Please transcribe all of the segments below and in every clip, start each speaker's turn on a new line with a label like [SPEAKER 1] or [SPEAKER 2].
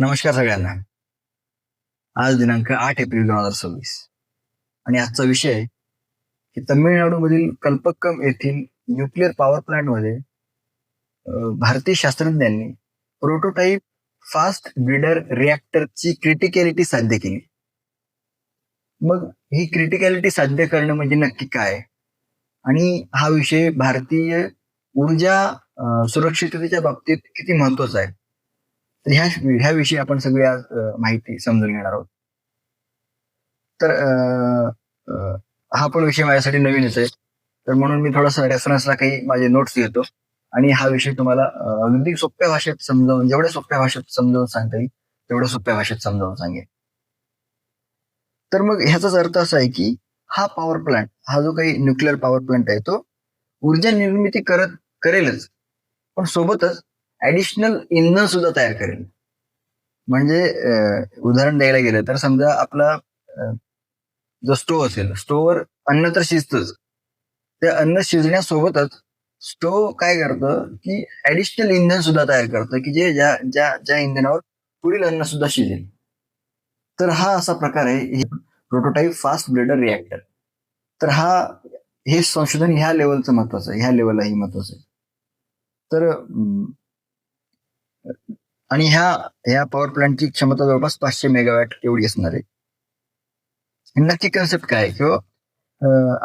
[SPEAKER 1] नमस्कार सगळ्यांना. आज दिनांक 8 एप्रिल 2026 आणि आजचा विषय आहे की तमिळनाडूमधील कल्पक्कम येथील न्यूक्लिअर पॉवर प्लांटमध्ये भारतीय शास्त्रज्ञांनी प्रोटोटाईप फास्ट ब्रीडर रिॲक्टरची क्रिटिकॅलिटी साध्य केली. मग ही क्रिटिकॅलिटी साध्य करणं म्हणजे नक्की काय आणि हा विषय भारतीय ऊर्जा सुरक्षिततेच्या बाबतीत किती महत्वाचा आहे, तर ह्याविषयी आपण सगळी आज माहिती समजून घेणार आहोत. तर हा पण विषय माझ्यासाठी नवीनच आहे, तर म्हणून मी थोडासा रेफरन्सला काही माझे नोट्स घेतो आणि हा विषय तुम्हाला अगदी सोप्या भाषेत समजावून, जेवढ्या सोप्या भाषेत समजावून सांगता येईल तेवढ्या सोप्या भाषेत समजावून सांगेन. तर मग ह्याचाच अर्थ असा आहे की हा पॉवर प्लांट, हा जो काही न्यूक्लिअर पॉवर प्लांट आहे, तो ऊर्जा निर्मिती करेलच, पण सोबतच ऍडिशनल इंधन सुद्धा तयार करेल. म्हणजे उदाहरण द्यायला गेलं तर समजा आपला जो स्टोव्ह असेल, स्टोव्हवर अन्न तर शिजतच, ते अन्न शिजण्यासोबतच स्टोव्ह काय करतं की ऍडिशनल इंधन सुद्धा तयार करतं की जे ज्या इंधनावर पुढील अन्न सुद्धा शिजेल. तर हा असा प्रकार आहे प्रोटोटाईप फास्ट ब्रीडर रिॲक्टर. तर हे संशोधन ह्या लेवलचं महत्वाचं आहे, ह्या लेवललाही महत्वाचं आहे. तर आणि ह्या पॉवर प्लांटची क्षमता जवळपास 500 मेगावॅट एवढी असणार आहे. नक्की कन्सेप्ट काय आहे किंवा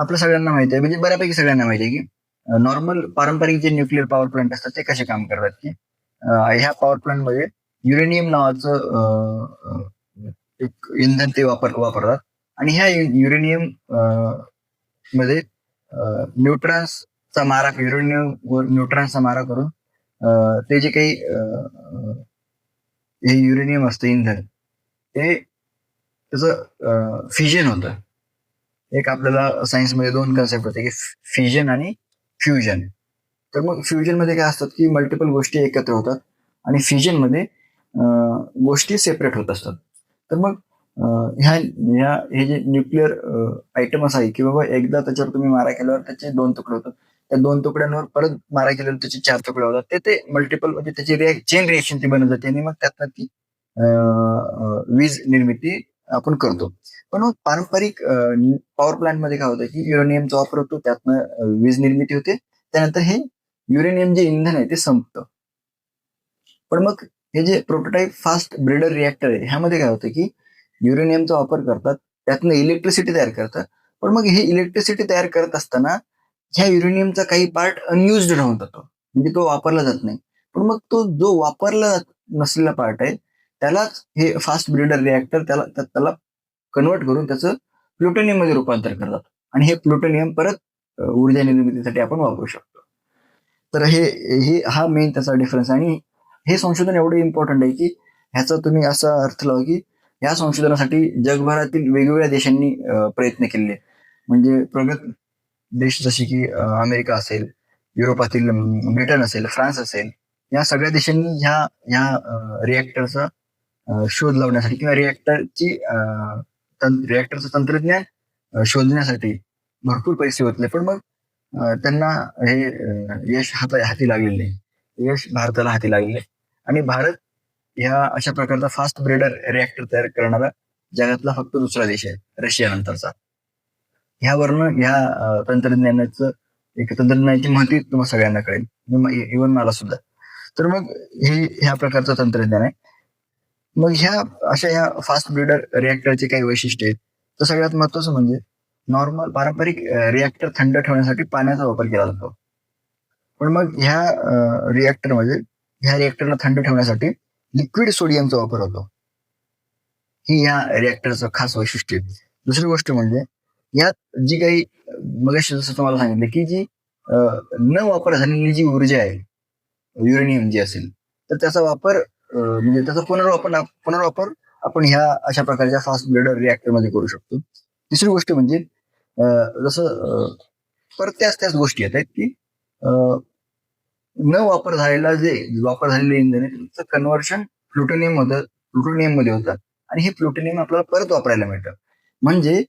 [SPEAKER 1] आपल्या सगळ्यांना माहिती आहे, म्हणजे बऱ्यापैकी सगळ्यांना माहिती आहे की नॉर्मल पारंपरिक जे न्यूक्लिअर पॉवर प्लांट असतात ते कसे काम करतात की ह्या पॉवर प्लांटमध्ये युरेनियम नावाचं एक इंधन ते वापरतात आणि ह्या युरेनियम मध्ये न्यूट्रॉन्सचा मारा करून ते जे काही हे युरेनियम असतं इंधन, ते त्याचं फिजन होतं. एक आपल्याला सायन्समध्ये 2 कन्सेप्ट होते की फिजन आणि फ्युजन. तर मग फ्युजन मध्ये काय असतात की मल्टिपल गोष्टी एकत्र होतात आणि फ्युजन मध्ये गोष्टी सेपरेट होत असतात. तर मग हे जे न्यूक्लिअर आयटम असं आहे की बाबा एकदा त्याच्यावर तुम्ही मारा केल्यावर त्याचे 2 तुकडे होतात, त्या 2 तुकड्यांवर परत मारा केल्यावर त्याचे 4 तुकडे होतात. ते मल्टिपल म्हणजे त्याची चेन रिएक्शन ती बनत जाते आणि मग त्यातनं ती वीज निर्मिती आपण करतो. पण मग पारंपरिक पॉवर प्लांट मध्ये काय होतं की युरेनियमचा वापर होतो, त्यातनं वीज निर्मिती होते, त्यानंतर हे युरेनियम जे इंधन आहे ते संपतं. पण मग हे जे प्रोटोटाईप फास्ट ब्रीडर रिॲक्टर आहे, ह्यामध्ये काय होतं की युरेनियमचा वापर करतात, त्यातनं इलेक्ट्रिसिटी तयार करतात. पण मग हे इलेक्ट्रिसिटी तयार करत असताना ह्या युरेनियमचा काही पार्ट अनयुज्ड राहून जातो, म्हणजे तो वापरला जात नाही. पण मग तो जो वापरला नसलेला पार्ट आहे त्यालाच हे फास्ट ब्रीडर रिॲक्टर त्याला कन्वर्ट करून त्याचं प्लुटोनियम मध्ये रूपांतर करतात आणि हे प्लुटोनियम परत ऊर्जा निर्मितीसाठी आपण वापरू शकतो. तर हा मेन त्याचा डिफरन्स. आणि हे संशोधन एवढं इम्पॉर्टंट आहे की ह्याचा तुम्ही असा अर्थ लावा की या संशोधनासाठी जगभरातील वेगवेगळ्या देशांनी प्रयत्न केले. म्हणजे प्रगत देश जसे की अमेरिका असेल, युरोपातील ब्रिटन असेल, फ्रान्स असेल, या सगळ्या देशांनी ह्या रिॲक्टरचा शोध लावण्यासाठी किंवा रिॲक्टरचं तंत्रज्ञान शोधण्यासाठी भरपूर पैसे होतले. पण मग त्यांना हे यश हाती लागलेलं नाही. यश भारताला हाती लागले आणि भारत ह्या अशा प्रकारचा फास्ट ब्रीडर रिॲक्टर तयार करणारा जगातला फक्त दुसरा देश आहे, रशिया नंतरचा. ह्यावरनं तंत्रज्ञानाची महती तुम्हाला सगळ्यांना कळेल, इव्हन मला सुद्धा. तर मग ह्या प्रकारचं तंत्रज्ञान आहे. मग ह्या फास्ट ब्रीडर रिॲक्टरचे काही वैशिष्ट्य आहेत. तर सगळ्यात महत्वाचं म्हणजे नॉर्मल पारंपरिक रिॲक्टर थंड ठेवण्यासाठी पाण्याचा वापर केला जातो. पण मग ह्या रिॲक्टरला थंड ठेवण्यासाठी लिक्विड सोडियमचा वापर होतो. ही या रिॲक्टरचं खास वैशिष्ट्य आहे. दुसरी गोष्ट म्हणजे यात जी काही मगाशी जसं तुम्हाला सांगितलं की जी न वापर झालेली जी ऊर्जा आहे, युरेनियम जे असेल, तर त्याचा वापर म्हणजे त्याचा पुनर्वापर आपण ह्या अशा प्रकारच्या फास्ट ब्रीडर रिॲक्टर मध्ये करू शकतो. तिसरी गोष्ट म्हणजे जसं परत त्याच गोष्टी येत आहेत की न वापर झालेले इंधन आहे त्याचं कन्व्हर्शन प्लुटोनियम मध्ये होतं आणि हे प्लुटोनियम आपल्याला परत वापरायला मिळतं. म्हणजे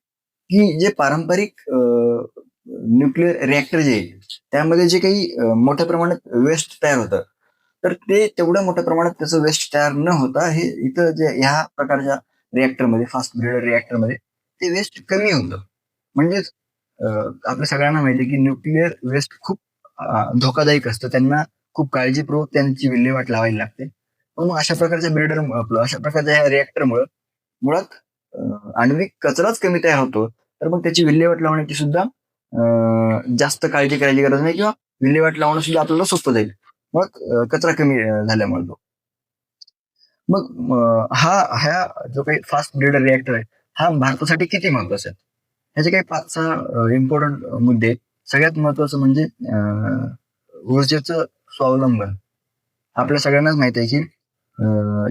[SPEAKER 1] की जे पारंपरिक न्यूक्लिअर रिॲक्टर जे आहे त्यामध्ये जे काही मोठ्या प्रमाणात वेस्ट तयार होतं, तर ते तेवढ्या मोठ्या प्रमाणात त्याचं वेस्ट तयार न होता हे इथं जे ह्या प्रकारच्या रिॲक्टरमध्ये, फास्ट ब्रेडर रिॲक्टरमध्ये ते वेस्ट कमी होतं. म्हणजेच आपल्या सगळ्यांना माहिती आहे की न्यूक्लिअर वेस्ट खूप धोकादायक असतं. त्यांना खूप काळजीपूर्वक त्यांची विल्हेवाट लावायला लागते. पण मग अशा प्रकारच्या ब्रेडर अशा प्रकारच्या ह्या रिॲक्टरमुळे मुळात आण्विक कचराच कमी तयार होतो. तर मग त्याची विल्हेवाट लावण्याची सुद्धा जास्त काळजी करायची गरज नाही किंवा विल्हेवाट लावणं सुद्धा आपल्याला सोपं जाईल. मग कचरा कमी झाल्यामुळे तो. मग ह्या जो काही फास्ट ब्रेडर रिॲक्टर आहे हा भारतासाठी किती महत्वाचा आहे? ह्याचे काही 5-6 इम्पॉर्टंट मुद्दे आहेत. सगळ्यात महत्वाचं म्हणजे ऊर्जेचं स्वावलंबन. आपल्या सगळ्यांनाच माहिती आहे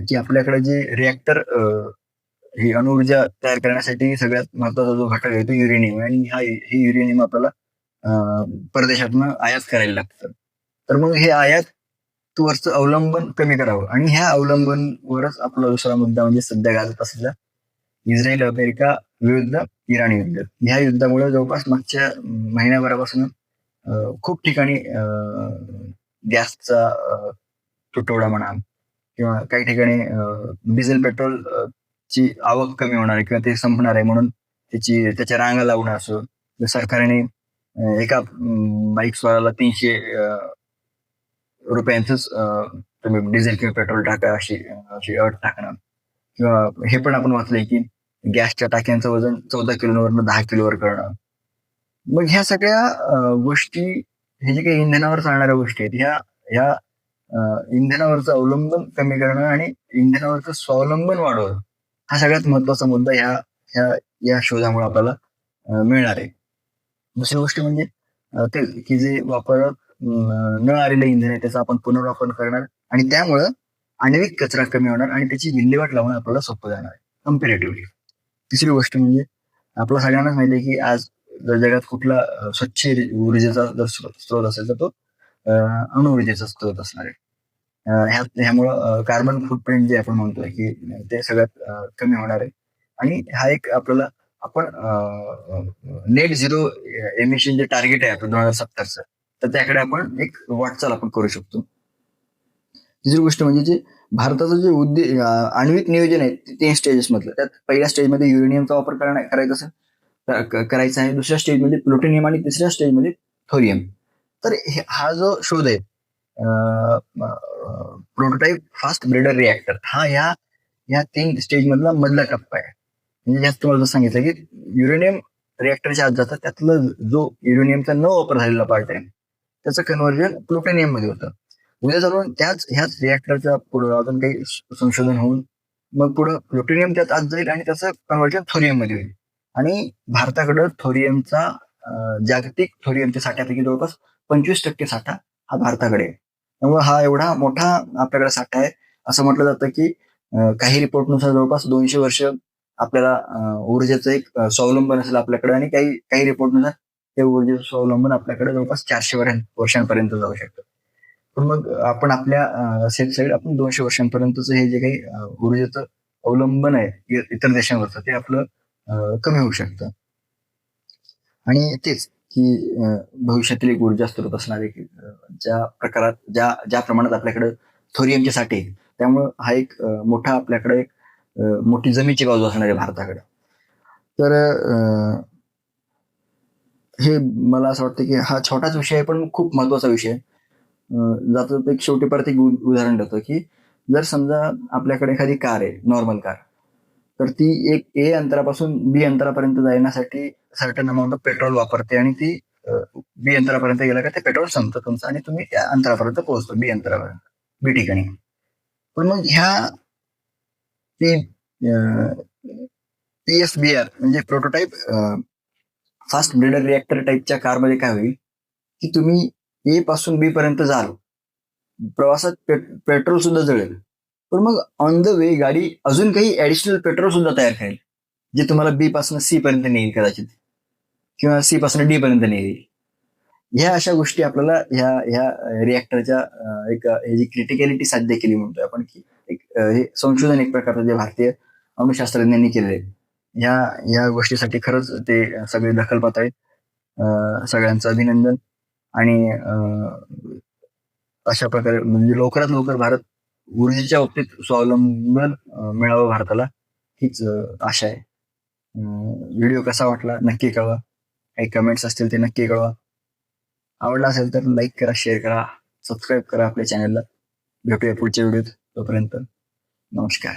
[SPEAKER 1] की आपल्याकडे जे रिॲक्टर ही अणुऊर्जा तयार करण्यासाठी सगळ्यात महत्वाचा जो घटक आहे तो युरेनियम, आणि हे युरेनियम आपल्याला परदेशातनं आयात करायला लागतं. तर मग हे आयातवरचं अवलंबन कमी करावं, आणि ह्या अवलंबनवरच आपला दुसरा मुद्दा म्हणजे सध्या गाजत असलेला इस्रायल अमेरिका विरुद्ध इराण युद्ध. ह्या युद्धामुळे जवळपास मागच्या महिन्याभरापासून खूप ठिकाणी गॅसचा तुटवडा म्हणा किंवा काही ठिकाणी डिझेल पेट्रोल ची आवक कमी होणार आहे किंवा ते संपणार आहे म्हणून त्याच्या रांगा लावणं असो. सरकारने एका बाईक स्वाराला 300 रुपयांचंच तुम्ही डिझेल किंवा पेट्रोल टाका अशी अट टाकणं, किंवा हे पण आपण वाचलंय की गॅसच्या टाक्यांचं वजन 14 किलोवरनं 10 किलोवर करणं. मग ह्या सगळ्या गोष्टी, हे जे काही इंधनावर चालणाऱ्या गोष्टी आहेत ह्या इंधनावरचं अवलंबन कमी करणं आणि इंधनावरचं स्वावलंबन वाढवणं हा सगळ्यात महत्वाचा मुद्दा या शोधामुळे आपल्याला मिळणार आहे. दुसरी गोष्ट म्हणजे ते की जे वापरात न आलेलं इंधन आहे त्याचा आपण पुनर्वापर करणार, आणि त्यामुळं आण्विक कचरा कमी होणार आणि त्याची विल्हेवाट लावणं आपल्याला सोपं जाणार आहे कम्पॅरेटिव्हली. तिसरी गोष्ट म्हणजे आपल्या सगळ्यांनाच माहिती आहे की आज जगात कुठला स्वच्छ ऊर्जेचा जर स्रोत असेल तर तो अणुऊर्जेचा स्रोत असणार आहे. ह्यामुळं कार्बन फुटप्रिंट जे आपण म्हणतोय की ते सगळ्यात कमी होणार आहे, आणि हा एक आपल्याला आपण नेट झिरो एमिशन जे टार्गेट आहे आपलं 2070चं, तर त्याकडे आपण एक वाटचाल आपण करू शकतो. तिसरी गोष्ट म्हणजे जे भारताचं जे आण्विक नियोजन आहे 3 स्टेजेस मधलं, त्यात पहिल्या स्टेजमध्ये युरेनियमचा वापर करायचा आहे, दुसऱ्या स्टेजमध्ये प्लुटोनियम आणि तिसऱ्या स्टेजमध्ये थोरियम. तर हा जो शोध आहे प्रोटोटाइप फास्ट ब्रेडर रिॲक्टर, हा ह्या 3 स्टेज मधला टप्पा आहे. म्हणजे जास्त तुम्हाला सांगितलं की युरेनियम रिॲक्टरच्या आत जातात, त्यातलं जो युरेनियमचा न वापर झालेला पार्ट आहे त्याचं कन्व्हर्जन प्लुटोनियम मध्ये होतं. उद्या चालून ह्याच रिॲक्टरच्या पुढे अजून काही संशोधन होऊन मग पुढे प्लुटोनियम त्यात आत जाईल आणि त्याचं कन्व्हर्जन थोरियम मध्ये होईल. आणि भारताकडं थोरियमचा जागतिक थोरियमच्या साठ्यापैकी जवळपास 25% साठा हा भारताकडे आहे. त्यामुळे हा एवढा मोठा आपल्याकडे साठा आहे. असं म्हटलं जातं की काही रिपोर्टनुसार जवळपास 200 वर्ष आपल्याला ऊर्जेचं एक स्वावलंबन असेल आपल्याकडे, आणि काही रिपोर्टनुसार ते ऊर्जेचं स्वावलंबन आपल्याकडे जवळपास 400 वर्षांपर्यंत जाऊ शकतं. पण मग आपण आपल्या सेफ साईड आपण 200 वर्षांपर्यंतचं हे जे काही ऊर्जेचं अवलंबन आहे इतर देशांवरचं ते आपलं कमी होऊ शकतं. आणि तेच की भविष्यातील एक ऊर्जा स्रोत असणार आहे की ज्या प्रमाणात आपल्याकडे थोरियमचे साठे, त्यामुळं हा एक मोठा आपल्याकडे एक मोठी जमीची बाजू असणार आहे भारताकडे. तर हे मला असं वाटतं की हा छोटाच विषय आहे पण खूप महत्वाचा विषय आहे. जातं एक शेवटी परत एक उदाहरण देतो की जर समजा आपल्याकडे एखादी कार आहे, नॉर्मल कार, तर ती एक ए अंतरापासून बी अंतरापर्यंत जाण्यासाठी सर्टन अमाऊंट ऑफ पेट्रोल वापरते, आणि ती बी अंतरापर्यंत गेला का ते पेट्रोल संपतं तुमचं आणि तुम्ही त्या अंतरापर्यंत पोहोचतो, बी अंतरापर्यंत, बी ठिकाणी. पण मग ह्या PFBR म्हणजे प्रोटोटाइप फास्ट ब्रेडर रिॲक्टर टाईपच्या कारमध्ये काय होईल की तुम्ही ए पासून बी पर्यंत जाल, प्रवासात पेट्रोल सुद्धा जळेल, पण मग ऑन द वे गाडी अजून काही ऍडिशनल पेट्रोल सुद्धा तयार करेल जे तुम्हाला बी पासून सी पर्यंत नेईल कदाचित, किंवा सी पासून डी पर्यंत नेईल. ह्या अशा गोष्टी आपल्याला ह्या रिॲक्टरच्या एक जी क्रिटिकॅलिटी साध्य केली म्हणतोय आपण की एक हे संशोधन एक प्रकारचं जे भारतीय अणुशास्त्रज्ञांनी केलेलं आहे, ह्या गोष्टीसाठी खरंच ते सगळे दखल पाहत आहेत. सगळ्यांचं अभिनंदन. आणि अशा प्रकारे म्हणजे लवकरात लवकर भारत ऊर्जेच्या बाबतीत स्वावलंबन मिळावं भारताला, हीच आशा आहे. व्हिडिओ कसा वाटला नक्की कळवा, काही कमेंट्स असतील ते नक्की कळवा. आवडला असेल तर लाईक करा, शेअर करा, सबस्क्राईब करा आपल्या चॅनलला. भेटूया पुढच्या व्हिडिओत. तोपर्यंत नमस्कार.